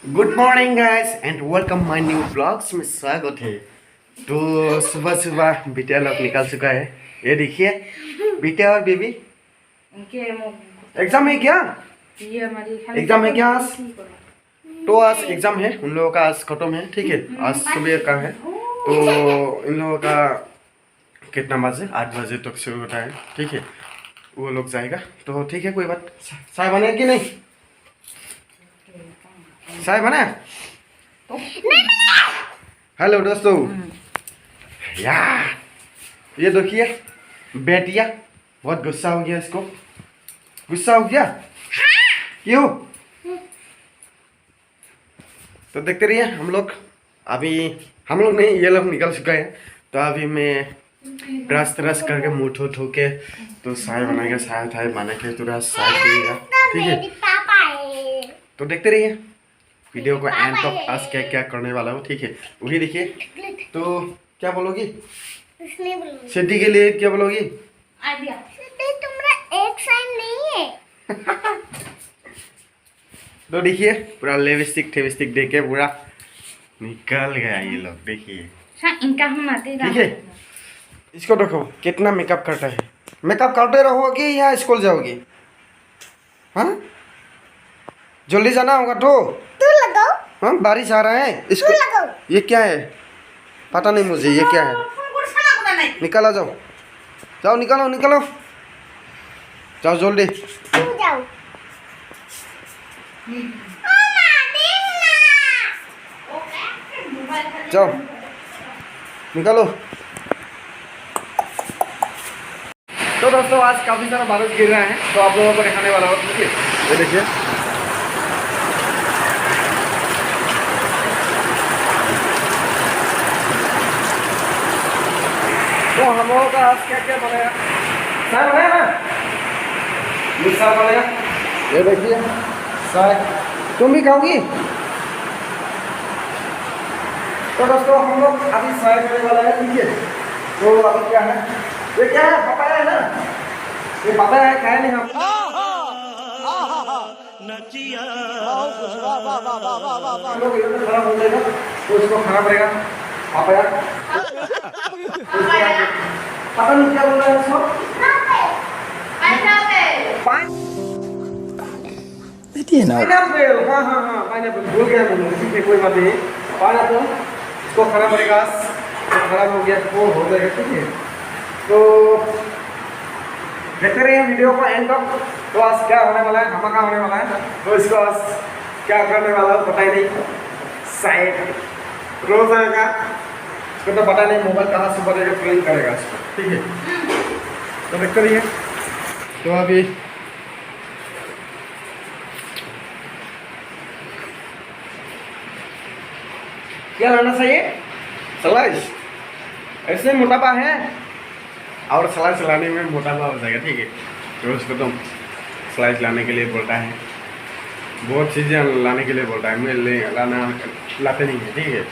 Good morning guys and welcome my new blogs में स्वागत है। तो सुबह सुबह बिटिया लोग निकल चुका है। ये देखिए बिटिया और बेबी एग्जाम है क्या? एग्जाम है क्या आज? तो आज एग्जाम है उन लोगों का, आज खत्म है। ठीक है, आज सुबह का है। तो इन लोगों का कितना बजे? 8 बजे तक शुरू होता है। ठीक है, वो लोग जाएगा तो ठीक है, कोई बात। चाय बने कि नहीं? चाय बना? हेलो दोस्तों, यार ये देखिए बेटिया बहुत गुस्सा हो गया। इसको गुस्सा हो गया क्यों? तो देखते रहिए हम लोग। अभी हम लोग नहीं, ये लोग निकल चुके हैं। तो अभी मैं ब्रश तरश करके मुँह धो के तो चाय बनाएगा। चाय बना के तुरंत चाय पिएगा। ठीक है, तो देखते रहिए वीडियो को एंड तक। आज क्या क्या करने वाला हूँ, ठीक है, वही देखिए। तो क्या बोलोगी सिद्धि के लिए? क्या बोलोगी? तुम्हारा एक साइन नहीं है। तो देखिए पूरा लिपस्टिक ठेविस्टिक देके पूरा निकल गया ये लोग। देखिए ठीक है, इसको देखो कितना मेकअप करता है। मेकअप करते रहोगे या स्कूल जाओगे? हाँ, जल्दी जाना होगा। तो लगाओ। हाँ, बारिश आ रहा है। इसको ये क्या है पता नहीं मुझे, ये क्या है? निकला जाओ, जाओ निकलो निकलो, जाओ जल्दी जाओ। जाओ निकलो। तो दोस्तों आज काफ़ी सारा बारिश गिर रहा है, तो आप लोगों को दिखाने वाला हूँ। ठीक है, ये देखिए तो हम लोगों का आज क्या क्या बनेगा? चाय बनेगा ना? ये चाय बनेगा, ये देखिए चाय। तुम भी खाओगी? तो दोस्तों हम लोग अभी चाय करने वाला है। ठीक है, तो अभी क्या है, ये क्या है? पपाया है ना? ये पपाया है, खाया नहीं हम लोग। इधर से खराब हो जाएगा तो इसको खाना पड़ेगा। पपाया पता नहीं क्या बोल रहा है इसको। पाइनएप्पल, हाँ हाँ हाँ पाइनएप्पल भूल गया बोलूँ। ठीक है, कोई बात नहीं। पाइनएप्पल इसको खाना पड़ेगा। तो खराब हो गया तो हो जाएगा। ठीक है, तो देखते रहिए वीडियो को एंड तक। तो आज क्या होने वाला है, धमाका होने वाला है। तो इसको आज क्या करने वाला है पता ही नहीं। शायद रोज आएगा, इसको तो पता नहीं मोबाइल कहाँ से बनेगा, क्लीन करेगा इसको। ठीक है, तो देखते रहिए। तो अभी क्या लाना चाहिए? स्लाइस। ऐसे मोटापा है और स्लाइस लाने में मोटापा हो जाएगा। ठीक है, तो उसको तो स्लाइस लाने के लिए बोलता है, बहुत चीज़ें लाने के लिए बोलता है। मैं लाते नहीं है। ठीक है,